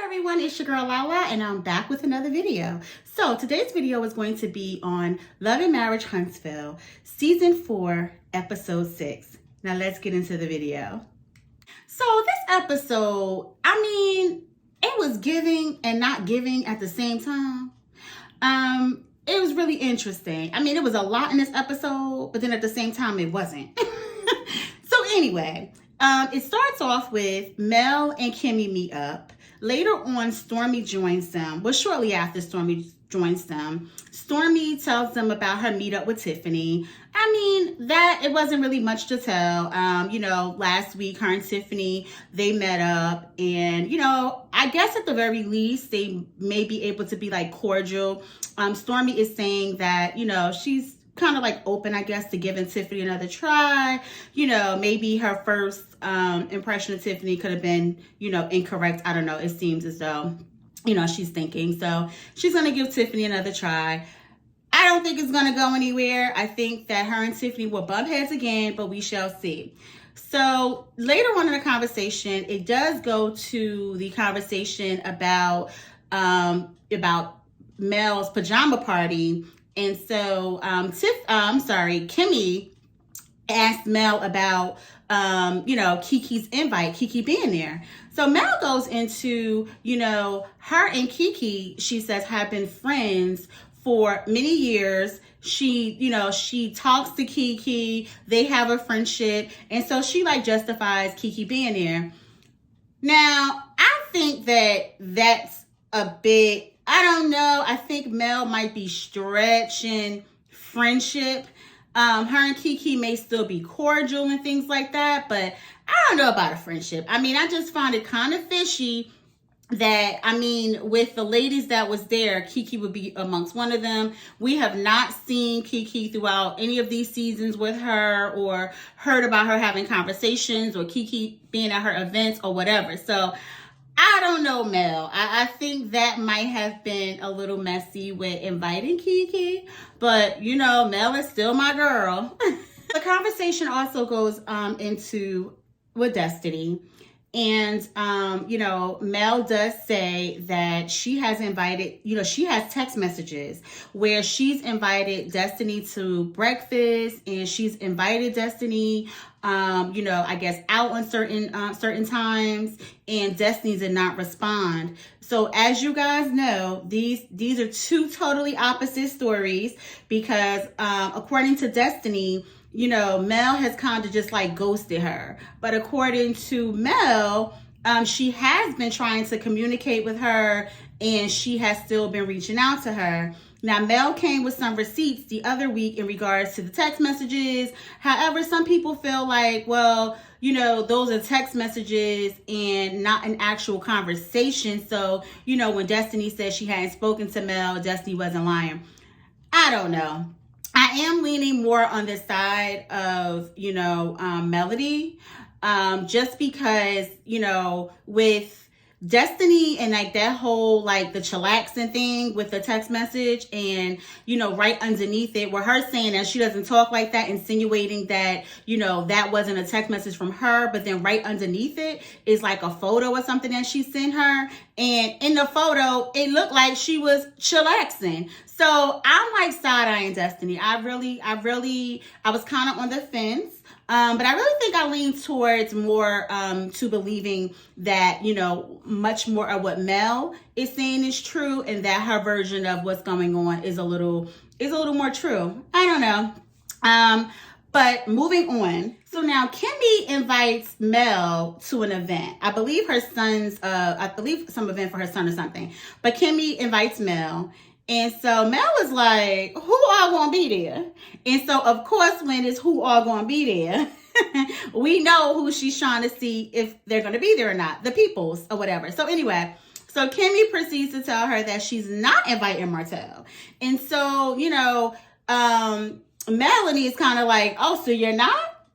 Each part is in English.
everyone, it's your girl Lala and I'm back with another video. So today's video is going to be on Love and Marriage Huntsville, Season 4, Episode 6. Now let's get into the video. So this episode, it was giving and not giving at the same time. It was really interesting. It was a lot in this episode, but then at the same time it wasn't. So anyway, it starts off with Mel and Kimmy meet up. Later on, Stormy joins them. Well, shortly after Stormy joins them, Stormy tells them about her meetup with Tiffany. It wasn't really much to tell. Last week, her and Tiffany, they met up. And, I guess at the very least, they may be able to be like cordial. Stormy is saying that, she's kind of like open, I guess, to giving Tiffany another try. Maybe her first impression of Tiffany could have been, incorrect. I don't know. It seems as though, she's thinking. So she's going to give Tiffany another try. I don't think it's going to go anywhere. I think that her and Tiffany will bump heads again, but we shall see. So later on in the conversation, it does go to the conversation about Mel's pajama party. And so Kimmy asked Mel about, Kiki's invite, Kiki being there. So Mel goes into, her and Kiki, she says, have been friends for many years. She talks to Kiki, they have a friendship. And so she justifies Kiki being there. Now, I think that that's a bit, I don't know. I think Mel might be stretching friendship. Her and Kiki may still be cordial and things like that, but I don't know about a friendship. I just find it kind of fishy that, with the ladies that was there, Kiki would be amongst one of them. We have not seen Kiki throughout any of these seasons with her or heard about her having conversations or Kiki being at her events or whatever. So I don't know, Mel. I think that might have been a little messy with inviting Kiki, but Mel is still my girl. The conversation also goes into with Destiny. And, Mel does say that she has invited, she has text messages where she's invited Destiny to breakfast and she's invited Destiny, I guess out on certain times, and Destiny did not respond. So as you guys know, these are two totally opposite stories because, according to Destiny, Mel has kind of just ghosted her. But according to Mel, she has been trying to communicate with her and she has still been reaching out to her. Now, Mel came with some receipts the other week in regards to the text messages. However, some people feel like, well, those are text messages and not an actual conversation. So, when Destiny said she hadn't spoken to Mel, Destiny wasn't lying. I don't know. I am leaning more on the side of, Melody, just because, with Destiny and that whole the chillaxing thing with the text message and, right underneath it where her saying that she doesn't talk like that, insinuating that, that wasn't a text message from her, but then right underneath it is a photo or something that she sent her. And in the photo, it looked like she was chillaxing. So I'm side-eyeing Destiny. I was kind of on the fence. But I really think I lean towards more to believing that, much more of what Mel is saying is true and that her version of what's going on is a little more true. I don't know. But moving on. So now Kimmy invites Mel to an event. I believe some event for her son or something. But Kimmy invites Mel. And so Mel is like, who all gonna be there? And so, of course, when it's who all gonna be there, we know who she's trying to see if they're gonna be there or not, the peoples or whatever. So anyway, so Kimmy proceeds to tell her that she's not inviting Martell. And so, Melanie is kind of like, oh, so you're not?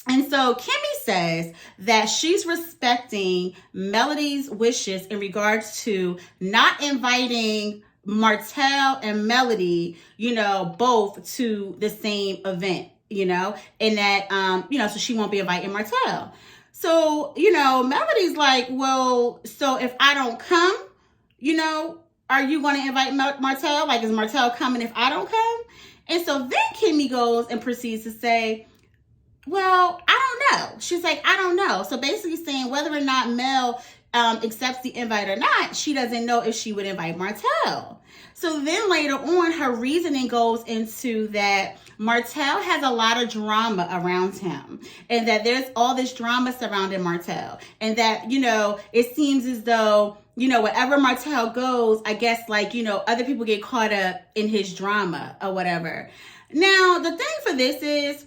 And so Kimmy says that she's respecting Melody's wishes in regards to not inviting Martell and Melody, both to the same event, and that, so she won't be inviting Martell. So, Melody's like, well, so if I don't come, are you going to invite Martell? Like, is Martell coming if I don't come? And so then Kimmy goes and proceeds to say, well, I don't know. She's like, I don't know. So basically saying whether or not Mel accepts the invite or not, she doesn't know if she would invite Martell. So then later on, her reasoning goes into that Martell has a lot of drama around him, and that there's all this drama surrounding Martell, and that, it seems as though, wherever Martell goes, I guess, like, other people get caught up in his drama or whatever. Now, the thing for this is,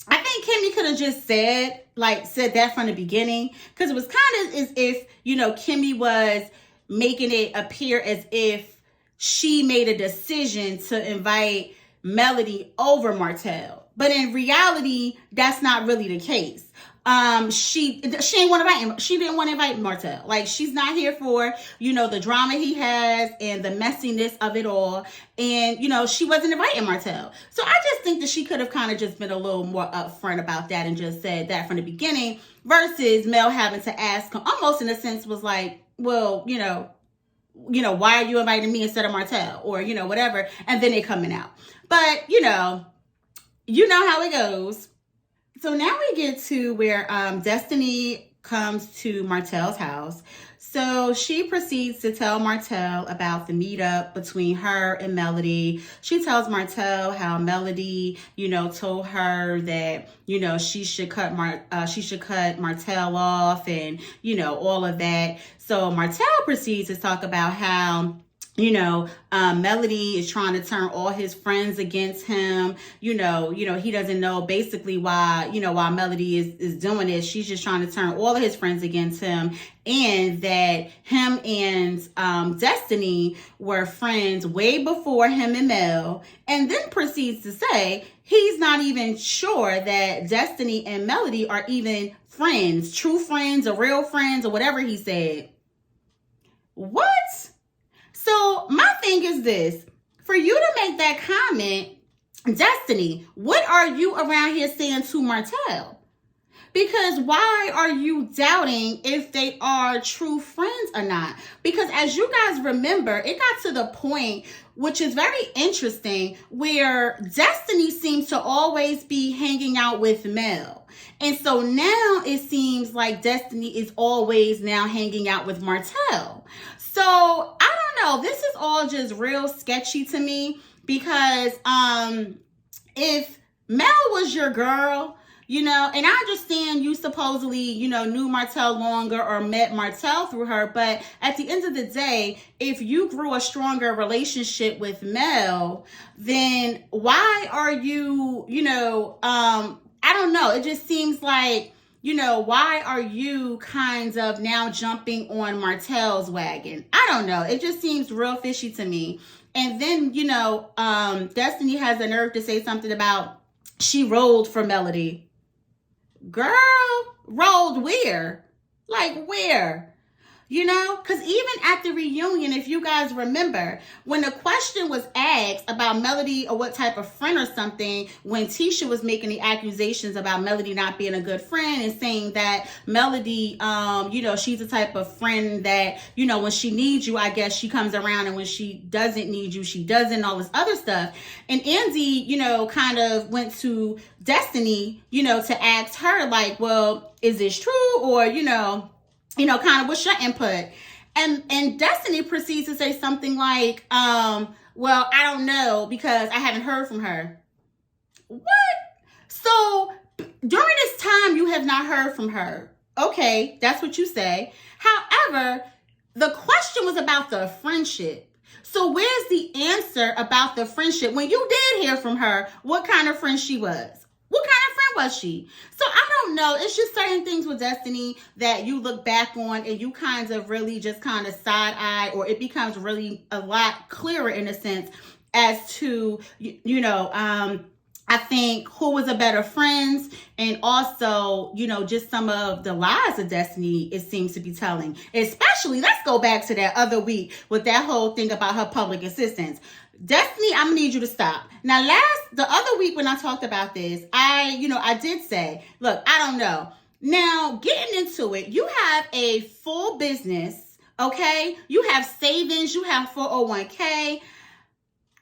I think Kimmy could have just said that from the beginning, because it was kind of as if, Kimmy was making it appear as if she made a decision to invite Melody over Martell. But in reality, that's not really the case. She didn't want to invite him. She didn't want to invite Martell. Like, she's not here for, the drama he has and the messiness of it all. And, she wasn't inviting Martell. So I just think that she could have kind of just been a little more upfront about that and just said that from the beginning, versus Mel having to ask him, almost in a sense was like, well, why are you inviting me instead of Martell, or, whatever. And then it coming out. But, you know how it goes. So now we get to where Destiny comes to Martell's house. So she proceeds to tell Martell about the meetup between her and Melody. She tells Martell how Melody, told her that, she should cut Martell off, and, all of that. So Martell proceeds to talk about how, Melody is trying to turn all his friends against him. He doesn't know basically why Melody is doing this. She's just trying to turn all of his friends against him, and that him and Destiny were friends way before him and Mel, and then proceeds to say he's not even sure that Destiny and Melody are even friends, true friends or real friends or whatever he said. What? So my thing is this, for you to make that comment, Destiny, what are you around here saying to Martell? Because why are you doubting if they are true friends or not? Because as you guys remember, it got to the point, which is very interesting, where Destiny seems to always be hanging out with Mel. And so now it seems like Destiny is always now hanging out with Martell. So I don't know. This is all just real sketchy to me, because if Mel was your girl, and I understand you supposedly, knew Martell longer or met Martell through her, but at the end of the day, if you grew a stronger relationship with Mel, then why are you, I don't know. It just seems like, why are you kind of now jumping on Martell's wagon? I don't know. It just seems real fishy to me. And then, Destiny has the nerve to say something about she rolled for Melody. Girl, rolled where? Like, where? Because even at the reunion, if you guys remember, when the question was asked about Melody or what type of friend or something, when Tisha was making the accusations about Melody not being a good friend and saying that Melody, she's the type of friend that, when she needs you, I guess she comes around, and when she doesn't need you, she doesn't, all this other stuff. And Andy, kind of went to Destiny, to ask her, like, well, is this true? Or, kind of what's your input? And Destiny proceeds to say something like, well, I don't know, because I haven't heard from her. What? So during this time, you have not heard from her. Okay, that's what you say. However, the question was about the friendship. So where's the answer about the friendship? When you did hear from her, what kind of friend she was? What kind of friend was she? So I don't know. It's just certain things with Destiny that you look back on and you kind of really just kind of side eye, or it becomes really a lot clearer in a sense as to, I think who was a better friends, and also, just some of the lies of Destiny it seems to be telling. Especially, let's go back to that other week with that whole thing about her public assistance. Destiny, I'm gonna need you to stop. Now, the other week when I talked about this, I did say, look, I don't know. Now, getting into it, you have a full business Okay? You have savings, you have 401k.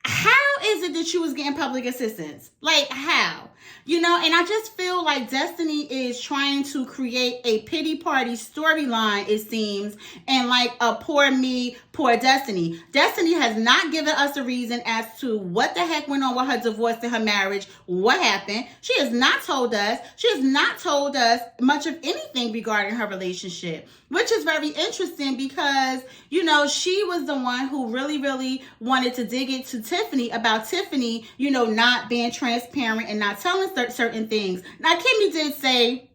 How is it that you was getting public assistance? Like, how? You know, and I just feel like Destiny is trying to create a pity party storyline, it seems, and like a poor me, poor Destiny. Destiny has not given us a reason as to what the heck went on with her divorce and her marriage, what happened. She has not told us. She has not told us much of anything regarding her relationship, which is very interesting because, you know, she was the one who really wanted to dig into Tiffany about Tiffany, you know, not being transparent and not telling certain things. Now, Kimmy did say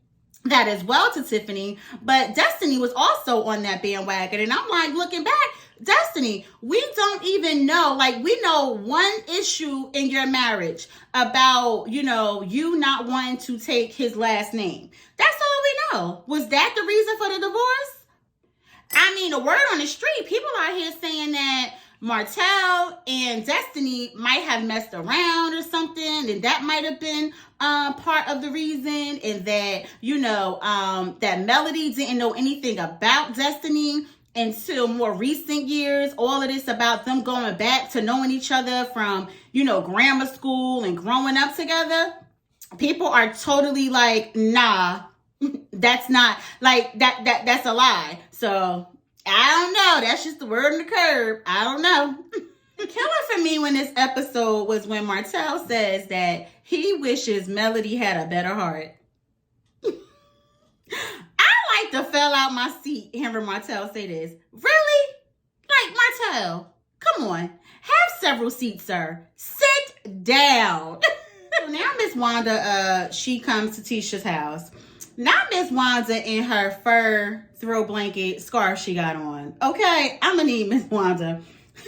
that as well to Tiffany, but Destiny was also on that bandwagon. And I'm like, looking back, Destiny, we don't even know, like, we know one issue in your marriage about, you know, you not wanting to take his last name. That's all we know. Was that the reason for the divorce? I mean, the word on the street, people out here saying that Martell and Destiny might have messed around or something, and that might have been part of the reason, and that, you know, that Melody didn't know anything about Destiny until more recent years. All of this about them going back to knowing each other from, you know, grammar school and growing up together. People are totally like, nah, that's not, like, that's a lie. So I don't know. That's just the word on the curb. I don't know. The killer for me when this episode was when Martell says that he wishes Melody had a better heart. I like to fell out my seat hearing Martell say this. Really? Like, Martell, come on. Have several seats, sir. Sit down. So now Miss Wanda, she comes to Tisha's house. Not Miss Wanda in her fur throw blanket scarf she got on. Okay, I'm gonna need Miss Wanda.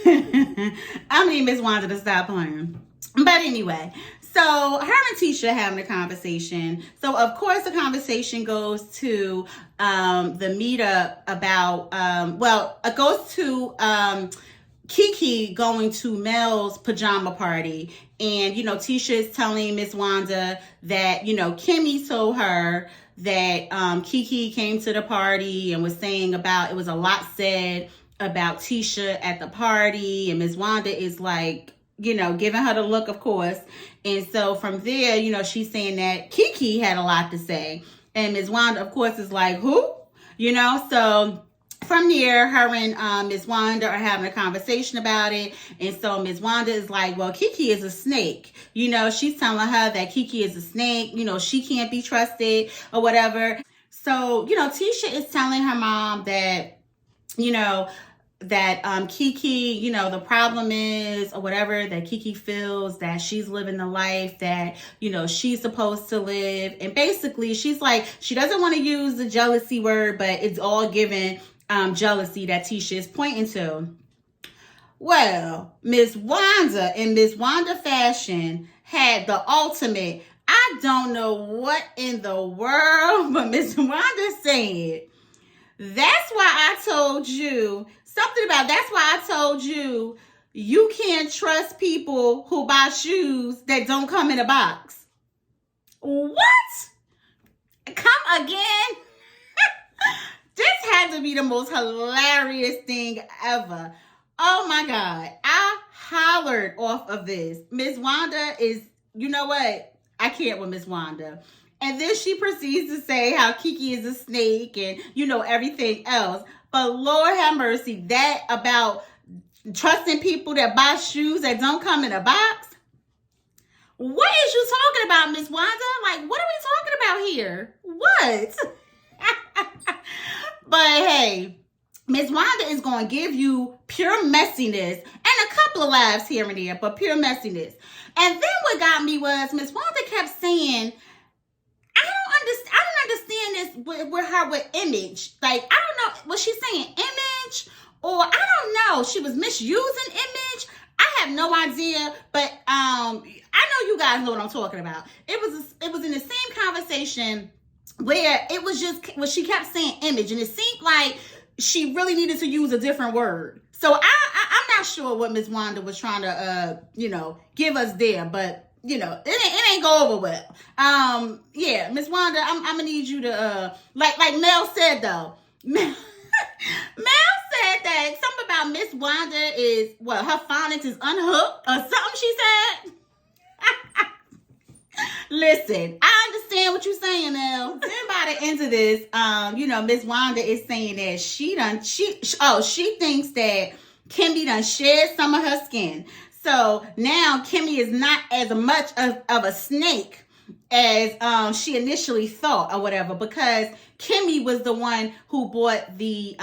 I'm gonna need Miss Wanda to stop playing. But anyway, so her and Tisha having a conversation. So of course the conversation goes to the meetup about it goes to Kiki going to Mel's pajama party. And, you know, Tisha is telling Miss Wanda that, you know, Kimmy told her that Kiki came to the party and was saying about, it was a lot said about Tisha at the party. And Miss Wanda is like, you know, giving her the look, of course. And so from there, you know, she's saying that Kiki had a lot to say. And Miss Wanda, of course, is like, who? You know, so from there, her and Miss Wanda are having a conversation about it. And so Miss Wanda is like, well, Kiki is a snake. You know, she's telling her that Kiki is a snake. You know, she can't be trusted or whatever. So, you know, Tisha is telling her mom that, you know, that Kiki, you know, the problem is or whatever, that Kiki feels that she's living the life that, you know, she's supposed to live. And basically, she's like, she doesn't want to use the jealousy word, but it's all given jealousy that Tisha is pointing to. Well, Miss Wanda in Miss Wanda fashion had the ultimate, I don't know what in the world, but Miss Wanda said, that's why I told you, something about, that's why I told you, you can't trust people who buy shoes that don't come in a box. What? Come again? This had to be the most hilarious thing ever. Oh my God. I hollered off of this. Miss Wanda is, you know what? I can't with Miss Wanda. And then she proceeds to say how Kiki is a snake and, you know, everything else. But Lord have mercy, that about trusting people that buy shoes that don't come in a box? What is you talking about, Miss Wanda? Like, what are we talking about here? What? But hey, Miss Wanda is going to give you pure messiness and a couple of laughs here and there, but pure messiness. And then what got me was Miss Wanda kept saying, I don't understand this with her with image. Like, I don't know, was she saying image? Or I don't know, she was misusing image? I have no idea, but I know you guys know what I'm talking about. It was in the same conversation where it was just, well, she kept saying image, and it seemed like she really needed to use a different word. So I'm not sure what Miss Wanda was trying to, you know, give us there, but, you know, it ain't go over well. Yeah, Miss Wanda, I'm gonna need you to, like Mel said though. Mel said that something about Miss Wanda is, well, her phonics is unhooked or something she said. Listen, I understand what you're saying now. Everybody into this, Miss Wanda is saying that she thinks that Kimmy done shed some of her skin. So now Kimmy is not as much of a snake as she initially thought or whatever, because Kimmy was the one who brought the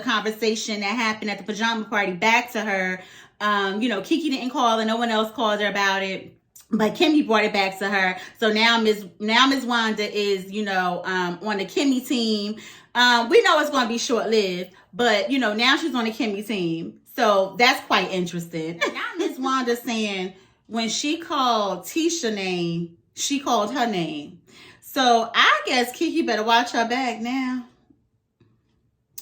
conversation that happened at the pajama party back to her. Kiki didn't call and no one else called her about it. But Kimmy brought it back to her. So now Miss Wanda is, on the Kimmy team. We know it's going to be short-lived, but, now she's on the Kimmy team. So that's quite interesting. Now Miss Wanda saying when she called Tisha name, she called her name. So I guess Kiki better watch her back now.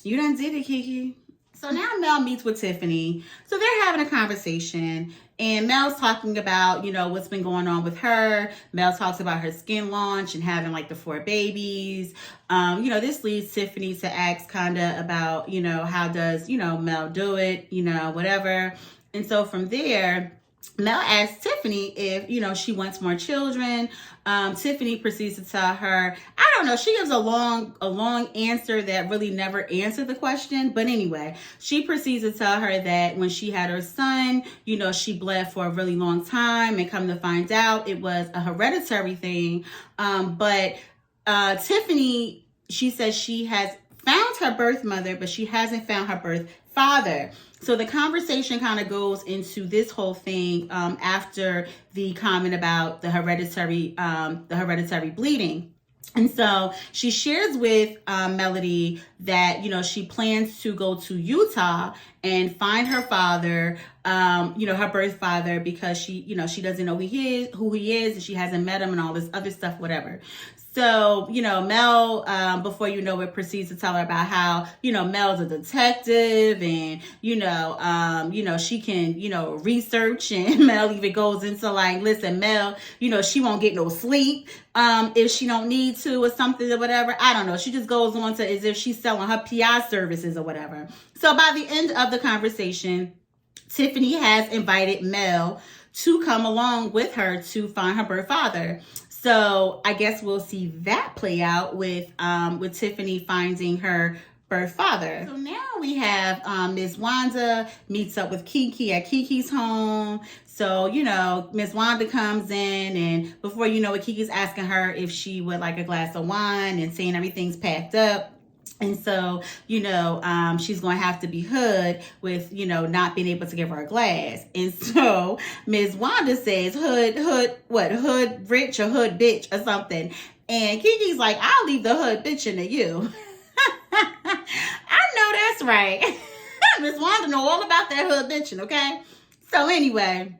You done did it, Kiki. So now Mel meets with Tiffany. So they're having a conversation. And Mel's talking about, what's been going on with her. Mel talks about her skin launch and having like the 4 babies. This leads Tiffany to ask kind of about, how does, Mel do it, whatever. And so from there, Mel asks Tiffany if, she wants more children. Tiffany proceeds to tell her, I don't know, she gives a long answer that really never answered the question. But anyway, she proceeds to tell her that when she had her son, she bled for a really long time, and come to find out it was a hereditary thing. But Tiffany, she says she has found her birth mother, but she hasn't found her birth father. So the conversation kind of goes into this whole thing after the comment about the hereditary bleeding. And so she shares with Melody that, she plans to go to Utah and find her father, her birth father, because she doesn't know who he is, and she hasn't met him and all this other stuff, whatever. So, Mel, before you know it, proceeds to tell her about how, Mel's a detective and, she can, research, and Mel even goes into like, listen, Mel, she won't get no sleep if she don't need to or something or whatever. I don't know. She just goes on to as if she's selling her PR services or whatever. So by the end of the conversation, Tiffany has invited Mel to come along with her to find her birth father. So I guess we'll see that play out with Tiffany finding her birth father. So now we have Miss Wanda meets up with Kiki at Kiki's home. So, Miss Wanda comes in, and before you know it, Kiki's asking her if she would like a glass of wine and saying everything's packed up. And so, she's going to have to be hood with, not being able to give her a glass. And so Ms. Wanda says, hood rich or hood bitch or something. And Kiki's like, I'll leave the hood bitching to you. I know that's right. Ms. Wanda know all about that hood bitching, okay? So anyway,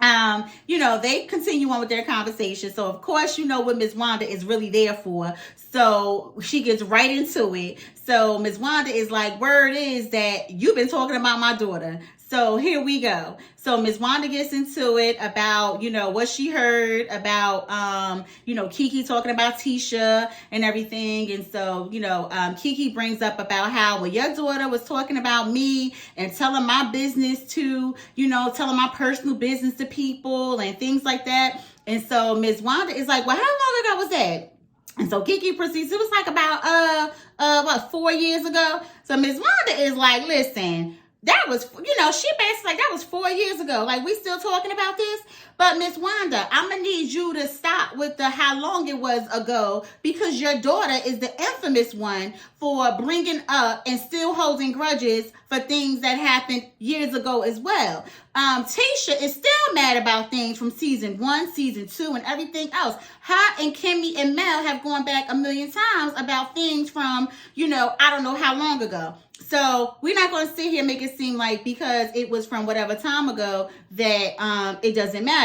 they continue on with their conversation. So of course, what Ms. Wanda is really there for. So she gets right into it. So Ms. Wanda is like, word is that you've been talking about my daughter. So here we go. So Ms. Wanda gets into it about, what she heard about, Kiki talking about Tisha and everything. And so, Kiki brings up about how, well, your daughter was talking about me and telling my business to, telling my personal business to people and things like that. And so Ms. Wanda is like, well, how long ago was that? And so Kiki proceeds, it was like about, 4 years ago. So Ms. Wanda is like, listen, that was, she basically like, that was 4 years ago. Like, we still talking about this? But Miss Wanda, I'm going to need you to stop with the how long it was ago, because your daughter is the infamous one for bringing up and still holding grudges for things that happened years ago as well. Tisha is still mad about things from season 1, season 2, and everything else. Her and Kimmy and Mel have gone back a million times about things from, I don't know how long ago. So we're not going to sit here and make it seem like because it was from whatever time ago that it doesn't matter.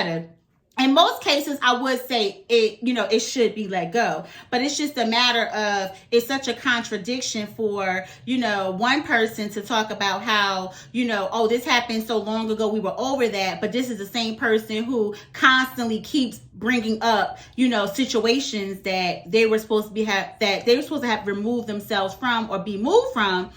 In most cases, I would say it, it should be let go. But it's just a matter of, it's such a contradiction for, one person to talk about how, oh, this happened so long ago, we were over that. But this is the same person who constantly keeps bringing up, situations that they were supposed to have removed themselves from or be moved from.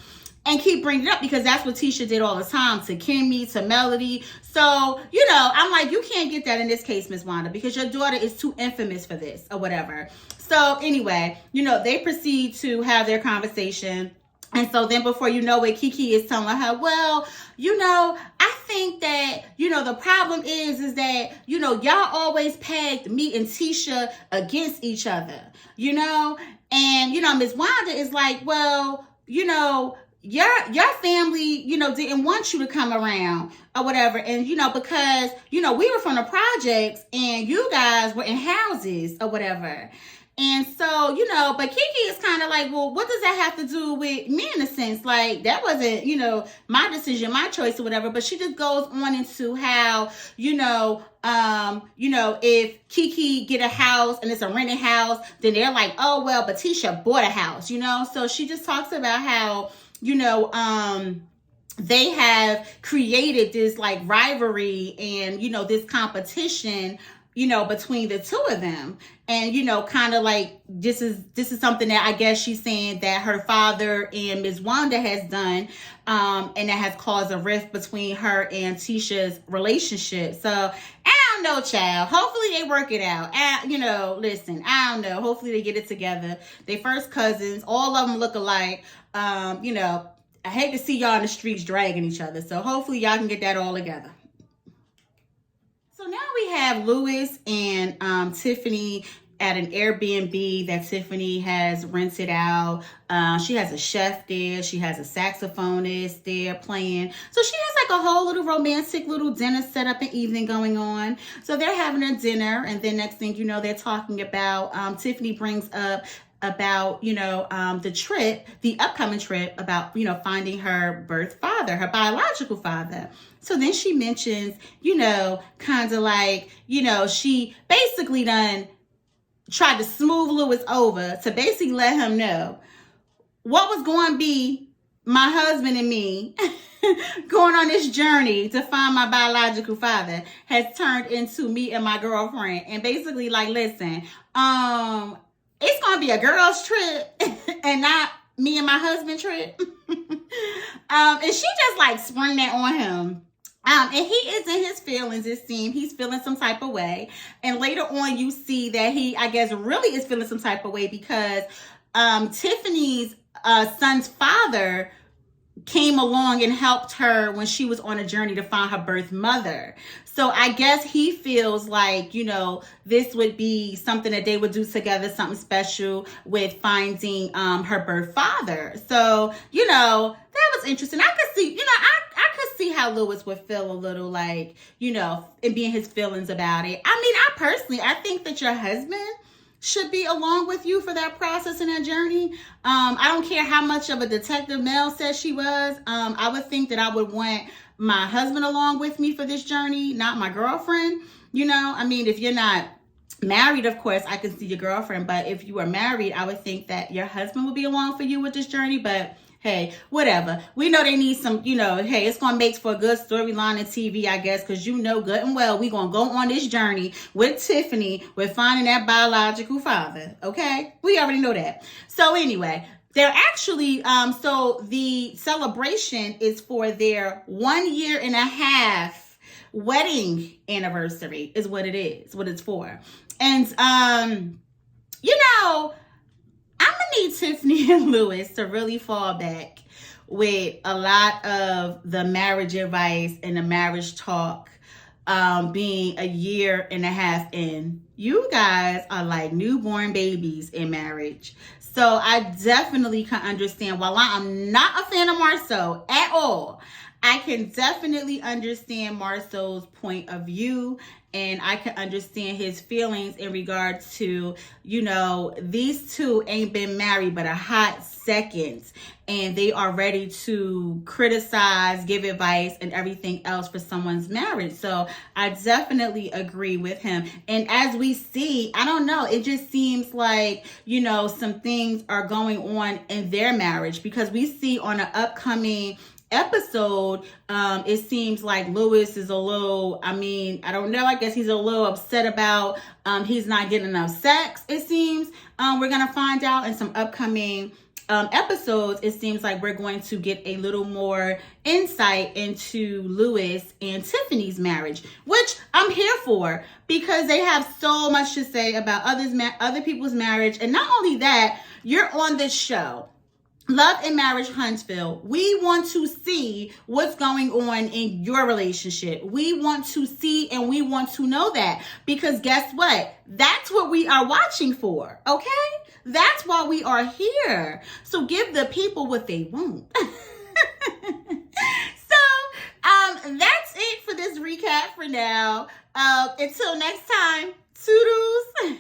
and keep bringing it up because that's what Tisha did all the time to Kimmy, to Melody. So, you know, I'm like, you can't get that in this case, Miss Wanda, because your daughter is too infamous for this or whatever. So anyway, you know, they proceed to have their conversation. And so then before you know it, Kiki is telling her, well, you know, I think that, you know, the problem is that, you know, y'all always pegged me and Tisha against each other, you know? And, you know, Miss Wanda is like, well, you know, your family, you know, didn't want you to come around or whatever. And, you know, because, you know, we were from the projects and you guys were in houses or whatever. And so, you know, but Kiki is kind of like, well, what does that have to do with me in a sense? Like, that wasn't, you know, my decision, my choice or whatever. But she just goes on into how, you know, if Kiki get a house and it's a rented house, then they're like, oh, well, but Tisha bought a house, you know? So she just talks about how, you know, they have created this like rivalry and, you know, this competition, you know, between the two of them. And, you know, kind of like this is something that I guess she's saying that her father and Ms. Wanda has done. And that has caused a rift between her and Tisha's relationship. So I don't know, child. Hopefully they work it out. You know, listen, I don't know. Hopefully they get it together. They first cousins. All of them look alike. You know, I hate to see y'all in the streets dragging each other. So hopefully y'all can get that all together. So now we have Louis and Tiffany at an Airbnb that Tiffany has rented out. She has a chef there. She has a saxophonist there playing. So she has like a whole little romantic little dinner set up and evening going on. So they're having a dinner. And then next thing you know, they're talking about, Tiffany brings up about, you know, the upcoming trip about, you know, finding her birth father, her biological father. So then she mentions, you know, kind of like, you know, she basically tried to smooth Louis over to basically let him know what was going to be my husband and me going on this journey to find my biological father has turned into me and my girlfriend. And basically like, listen, it's going to be a girl's trip and not me and my husband trip. And she just like sprung that on him. And he is in his feelings, it seems. He's feeling some type of way. And later on, you see that he, I guess, really is feeling some type of way because Tiffany's son's father came along and helped her when she was on a journey to find her birth mother. So I guess he feels like, you know, this would be something that they would do together, something special with finding her birth father. So, you know, that was interesting. I could see, you know, I could see how Louis would feel a little like, you know, and being his feelings about it. I mean, I think that your husband should be along with you for that process and that journey. I don't care how much of a detective Mel says she was. I would think that I would want my husband along with me for this journey, not my girlfriend. You know, I mean, if you're not married, of course, I can see your girlfriend. But if you are married, I would think that your husband would be along for you with this journey. But hey, whatever. We know they need some, you know, hey, it's going to make for a good storyline in TV, I guess, because you know good and well we're going to go on this journey with Tiffany with finding that biological father, okay? We already know that. So anyway, they're actually, so the celebration is for their 1 year and a half wedding anniversary is what it is, what it's for. And, you know, I'm gonna need Tiffany and Louis to really fall back with a lot of the marriage advice and the marriage talk being a year and a half in. You guys are like newborn babies in marriage. So I definitely can understand, while I'm not a fan of Marceau at all, I can definitely understand Marceau's point of view, and I can understand his feelings in regards to, you know, these two ain't been married but a hot second, and they are ready to criticize, give advice, and everything else for someone's marriage. So I definitely agree with him. And as we see, I don't know, it just seems like, you know, some things are going on in their marriage, because we see on an upcoming episode, it seems like Louis is a little, I mean, I don't know, I guess he's a little upset about he's not getting enough sex, it seems. We're gonna find out in some upcoming episodes, it seems like we're going to get a little more insight into Lewis and Tiffany's marriage, which I'm here for because they have so much to say about other people's marriage. And not only that, you're on this show, Love and Marriage Huntsville. We want to see what's going on in your relationship. We want to see and we want to know that because guess what? That's what we are watching for, okay? That's why we are here. So give the people what they want. That's it for this recap for now. Until next time, toodles.